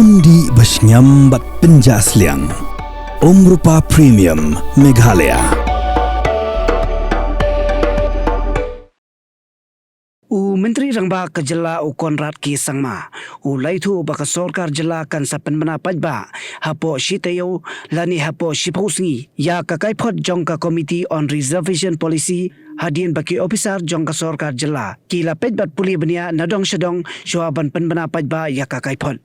Di Bashngam Bat Pinjasliang Rupa Premium Meghalaya Menteri Rangba Kejela Konrad Ki Sangma Laitu baka sorkar jela kan sa Pynbna Paidbah Hapoh Shitayo lani Hapoh Sngi ya ka Kaiphod Jong ka Committee on Reservation Policy hadin baki officer Jong ka sorkar jela kila Paidbah puli benia nadong syadong syaban Pynbna Paidbah ya ka Kaiphod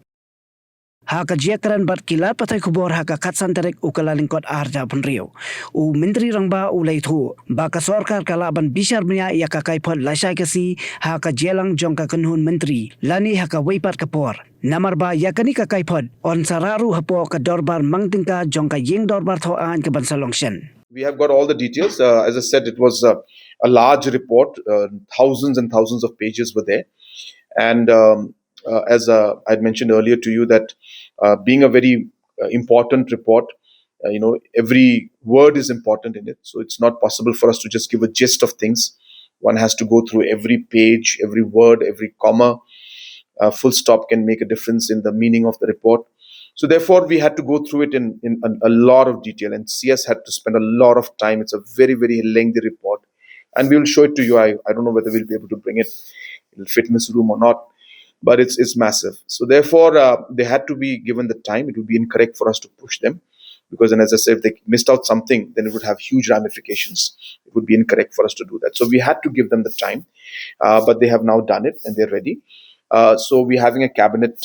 Haka jiakaran bat kilat patai kubor haka katsan terek ukalalingkot arja penrio. Menteri Rangba laitu baka sorkar kalaban bishar benya ya ka Kaiphod lasai kasi haka jelang Jong ka kenhun menteri lani haka weipat kapor. Namar ba ya kani ka Kaiphod on sararu Hapoh ka dorbar mangtingka Jong ka yeng dorbar thoan ke bansalongshen. We have got all the details. As I said, it was a large report. Thousands and thousands of pages were there. And as I had mentioned earlier to you that being a very important report, every word is important in it. So it's not possible for us to just give a gist of things. One has to go through every page, every word, every comma. Full stop can make a difference in the meaning of the report. So therefore, we had to go through it in a lot of detail, and CS had to spend a lot of time. It's a very, very lengthy report, and we will show it to you. I don't know whether we'll be able to bring it. It'll fit in this room or not, but it's massive. So therefore, they had to be given the time. It would be incorrect for us to push them, because then, as I said, if they missed out something, then it would have huge ramifications. It would be incorrect for us to do that. So we had to give them the time, but they have now done it and they're ready. So we're having a cabinet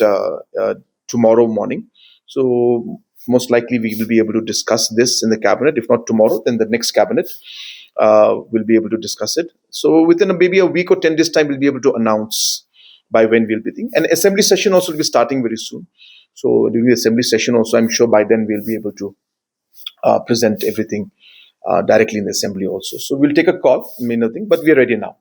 tomorrow morning. So most likely we will be able to discuss this in the cabinet. If not tomorrow, then the next cabinet will be able to discuss it. So within maybe a week or 10 days time, we'll be able to announce by when we'll be thinking. And assembly session also will be starting very soon. So during the assembly session also, I'm sure by then we'll be able to present everything directly in the assembly also. So we'll take a call, nothing, but we're ready now.